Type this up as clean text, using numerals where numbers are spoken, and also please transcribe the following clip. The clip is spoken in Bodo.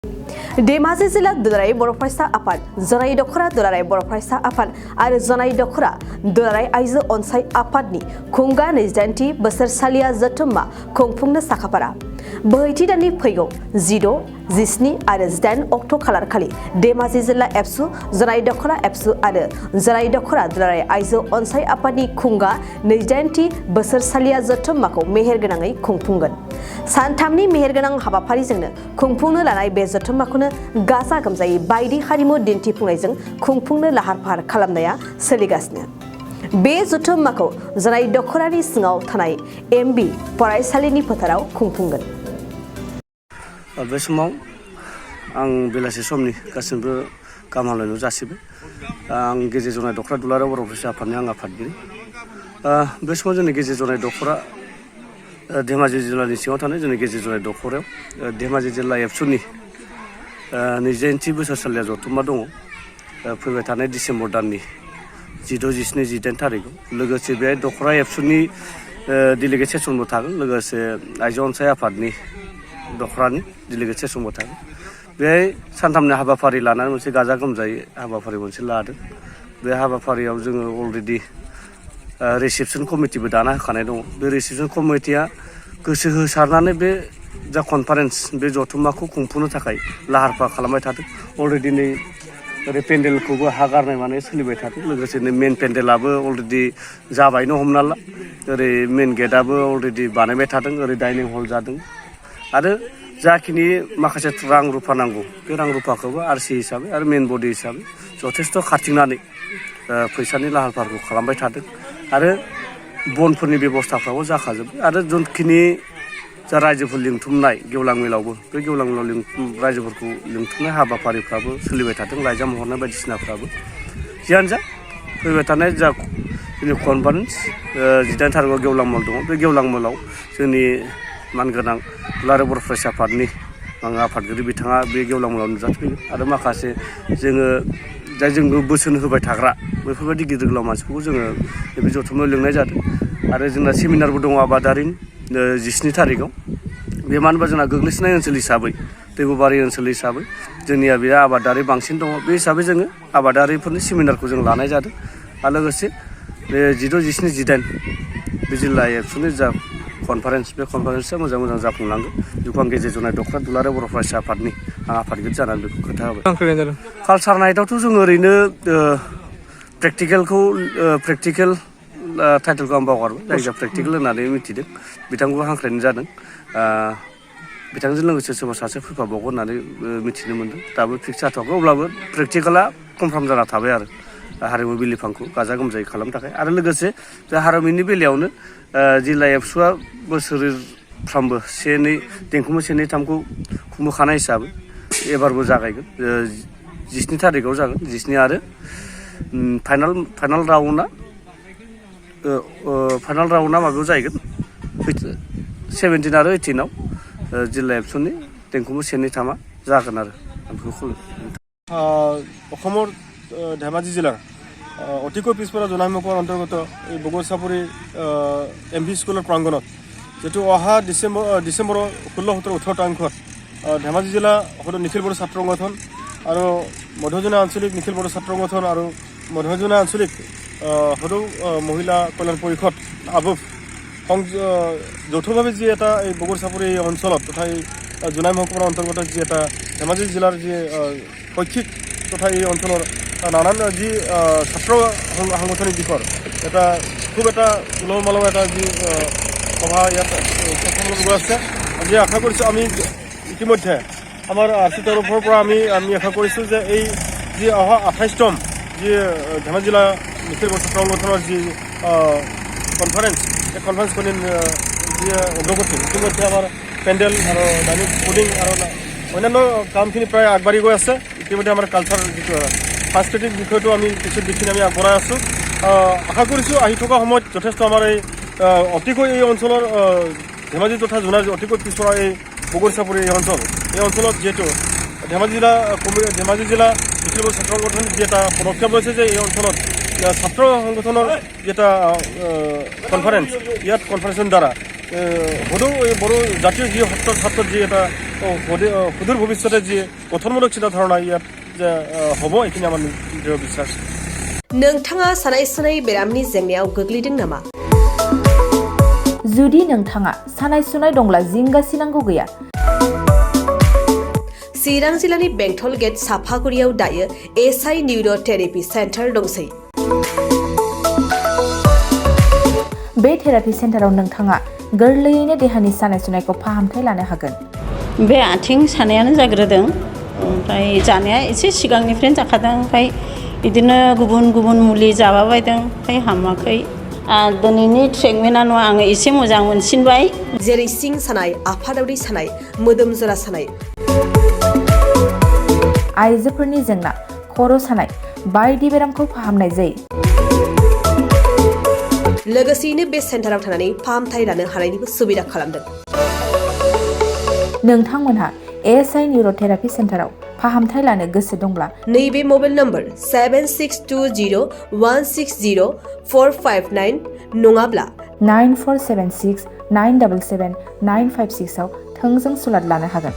धेमाजि जिल्ला दुलाराय बर' फरायसा आफाद, जनाय दखरा दुलाराय बर' फरायसा आफाद आरो जनाय दखरा दुलाराय आइजो अनसाय आफादनि खुंगा 28थि बोसोरसालिया जथुम्मा खुंफुंनो साखाफारा। बोहैथि दाननि फैगौ 16, 17 आरो 18 अक्ट' खालार खालि धेमाजि जिल्ला एबसु, जनाय दखरा एबसु आरो जनाय दखरा दुलाराय आइजो अनसाय आफादनि खुंगा 28थि बोसोरसालिया जथुम्माखौ मेहेरगोनाङै खुंफुंगोन। सानथामनि मेहेरगोनां हाबाफारिजोंनो खुंफुंनो लानाय बे जथुम्माखौनो गाजा गोमजायै बायदि हारिमु दिन्थिफुंनायजों खुंफुंनो लाहार फाहार खालामनाया सोलिगासिनो। बे जथुम्माखौ जनाय दखरानि सिङाव थानाय एमबि फरायसालिनि फोथाराव खुंफुंगोन। बे समाव आं बेलासि समनि गासिबो गाहाम हामलायनाय जासिबाय। आं गेजेर जनाय दखरा दुलाराय बर' फरायसा आफादनि आं आफादगिरि। बे समाव जोंनि गेजेर जनाय दखरा धेमाजि जिल्लानि सिङाव थानाय जोंनि गेजेर जनाय दखरायाव धेमाजि जिल्ला एबसुनि 28थि बोसोरसालिया जथुम्मा दङ। फैबाय थानाय डिसेम्बर दाननि 16, 17, 18 थारिखआव। लोगोसे बेहाय दखरा एबसुनि डेलिगेट सेसनबो थागोन। लोगोसे आइजो अनसाय आफादनि दखरानि डेलिगेट सेसनबो थागोन। बेहाय सानथामनि हाबाफारि लानानै मोनसे गाजा गोमजायै हाबाफारि मोनसे लादों। बे हाबाफारियाव जोङो अलरेडि रिसेपसन कमिटिबो दाना होखानाय दङ। बे रिसेपसन कमिटिया गोसो होसारनानै बे जा कनफारेन्स बे जथुम्माखौ खुंफुंनो थाखाय लाहार फाहार खालामबाय थादों। अलरेडि नै ओरै पेन्डेलखौबो हा गारनाय माने सोलिबाय थादों। लोगोसेनो मेन पेन्डेलाबो अलरेडि जाबायनो हमना ला। ओरै मेन गेटआबो अलरेडि बानायबाय थादों। ओरै डाइनिं हल जादों आरो जाखिनि माखासे रां रुफा नांगौ बे रां रुफाखौबो आरसि हिसाबै आरो मेन बडि हिसाबै जथेस्थ' खारथिंनानै फैसानि लाहार फाहारखौ खालामबाय थादों। आरो बनफोरनि बेब'स्थाफ्राबो जाखाजोब्बाय। आरो जोंखिनि जा रायजोफोर लिंथुमनाय गेवलां मेलावबो बे गेवलां मेलाव रायजोफोरखौ लिंथुमनाय हाबाफारिफ्राबो सोलिबाय थादों। लाइजाम हरनाय बायदिसिनाफ्राबो जियानो जा फैबाय थानाय जा जोंनि कनफारेन्स 18 थारिखआव गेवलां मेल दङ। बे गेवलां मेलाव जोंनि मानगोनां दुलाराय बर' फरायसा आफादनि आफादगिरि बिथाङा बे गेवलां मेलाव नुजाथिफैगोन। आरो माखासे जोङो जाय जोंनो बोसोन होबाय थाग्रा बेफोरबायदि गिदिर गोलाव मानसिफोरखौ जोङो बे जथुम्मायाव लिंनाय जादों। आरो जोंना सेमिनारबो दङ आबादारिनि 17 थारिखआव। बे मानो होनबा जोंना गोग्लैसोनाय ओनसोल हिसाबै दैबुबारि ओनसोल हिसाबै जोंनिया बे आबादारि बांसिन दङ। बे हिसाबै जोङो आबादारिफोरनि सेमिनारखौ जों लानाय जादों। आरो लोगोसे बे 16, 17, 18 बे जिल्ला एबसुनि जा कनफारेन्स बे कनफारेन्सआ मोजां जाफुंलांगोन। बेखौ आं गेजेर जनाय दखरा दुलाराय बर' फरायसा आफादनि आं आफादगिरि जानानै बेखौ खोथा होबाय। कालसार नाइटआवथ' जों ओरैनो प्रेक्टिकेल टाइटेलखौ आं बावगारबाय। जायखिजाया प्रेक्टिकेल होननानै मिथिदों। बिथांखौ हांख्रायनाय जादों। बिथांजों लोगोसे सोरबा सासे फैफाबावगोन होननानै मिथिनो मोन्दों। दाबो फिक्स जाथ'वाखै। अब्लाबो प्रेक्टिकेला कनफार्म जाना थाबाय आरो हारिमु बिलिफांखौ गाजा गोमजायै खालामनो थाखाय। आरो लोगोसे बे हारिमुनि बेलायावनो जिल्ला एबसुआ बोसोरफ्रामबो 1, 2 देंखोमो 1, 2, 3खौ खुंबोखानाय हिसाबै एबारबो जागायगोन। 17 थारिखआव जागोन। 17 आरो फाइनाल राउन्डआ माबायाव जाहैगोन 17 आरो 18आव जिल्ला एबसुनि देंखोमो 1, 2, 3आ जागोन आरो आं बेखौ অসমৰ ধেমাজি জিলাৰ অতিকৈ পিছপৰা জনসংখ্যাৰ অন্তৰ্গত এই বগৰচাপৰি এমভি স্কুলৰ প্ৰাংগণত যেটো অহা ডিচেম্বৰৰ 16, 17, 18 তাৰিখত ধেমাজি জিলা নিখিল বড়ো ছাত্ৰ সংগঠন আৰু মধ্যজনীয়া আঞ্চলিক নিখিল বড়ো ছাত্ৰ সংগঠন আৰু মধ্যজনীয়া আঞ্চলিক সদৌ মহিলা কল্যাণ পৰিষদ আবুফ যৌথভাৱে যি এটা এই বগৰচাপৰি অঞ্চলত তথা এই জোনাই মহকুমাৰ অন্তৰ্গত যি এটা ধেমাজি জিলাৰ যি শৈক্ষিক তথা এই অঞ্চলৰ নানান যি ছাত্ৰ সাংগঠনিক দিশৰ এটা খুব এটা উলহ মালহ এটা যি সভা ইয়াত গৈ আছে। আজি আশা কৰিছোঁ আমি ইতিমধ্যে আমাৰ আৰ্চিৰ তৰফৰ পৰা আমি আশা কৰিছোঁ যে এই যি অহা 28তম যি ধেমাজি জিলা নিখিল বড়ো ছাত্ৰ সংগঠনৰ যি কনফাৰেন্স এই কনফাৰেন্সখনি যি অগ্ৰগতি ইতিমধ্যে আমাৰ পেণ্ডেল আৰু ডাইনিং ফুডিং আৰু অন্যান্য কামখিনি প্ৰায় আগবাঢ়ি গৈ আছে। ইতিমধ্যে আমাৰ কালচাৰ যিটো সাংস্কৃতিক বিষয়টো আমি কিছু দিশখিনি আমি আগবঢ়াই আছোঁ। আশা কৰিছোঁ আহি থকা সময়ত যথেষ্ট আমাৰ এই অতিকৈ এই অঞ্চলৰ ধেমাজি তথা জোনাৰ অতিকৈ পিছপৰা এই বগৰচাপৰি এই অঞ্চলত যিহেতু ধেমাজি জিলা নিখিল বড়ো ছাত্ৰ সংগঠন যি এটা পদক্ষেপ লৈছে যে এই অঞ্চলত ছাত্ৰ সংগঠনৰ যি এটা কনফাৰেন্স ইয়াত কনফাৰেন্সৰ দ্বাৰা হদেও এই বড় জাতীয় যি ছাত্ৰৰ যি এটা সুদূৰ ভৱিষ্যতে যি গঠনমূলক চিন্তাধাৰণা ইয়াত যে হ'ব এইখিনি আমাৰ দৃঢ় বিশ্বাস नोंथाङा सानाय सुनाय बेरामनि जेंनायाव गोग्लैदों नामा जुदि नोंथाङा सानाय सुनाय दंब्ला जिंगासिनांगौ गैया चिरां जिल्लानि बेंटल गेट साफागुरियाव दायो एसआइ निउर'थेरापि सेन्टार दंसै बे थेरापि सेन्टाराव नोंथाङा गोरलैयैनो देहानि सानाय सुनायखौ फाहामथाय लानो हागोन बे आथिं सानायानो जाग्रोदों ओमफ्राय जानाया एसे सिगांनिफ्रायनो जाखादों ओमफ्राय बिदिनो गुबुन गुबुन मुलि जाबाबायदों ओमफ्राय हामाखै दिनैनि ट्रिटमेन्टआनो आङो एसे मोजां मोनसिनबाय जेरै सिं सानाय आफादावरि सानाय मोदोम जरा सानाय आइजोफोरनि जेंना खर' सानाय बायदि बेरामखौ फाहामनाय जायो लोगोसेयैनो बे सेन्टाराव थानानै फाहामथाय लानो हानायनिबो सुबिदा खालामदों नोंथांमोनहा एएसआइ निउर'थेरापि सेन्टाराव फाहामथाय लानो गोसो दंब्ला नैबे मबाइल नम्बर 7620160459 नङाब्ला 9476 977 956 आव थोंजों सुलाद लानो हागोन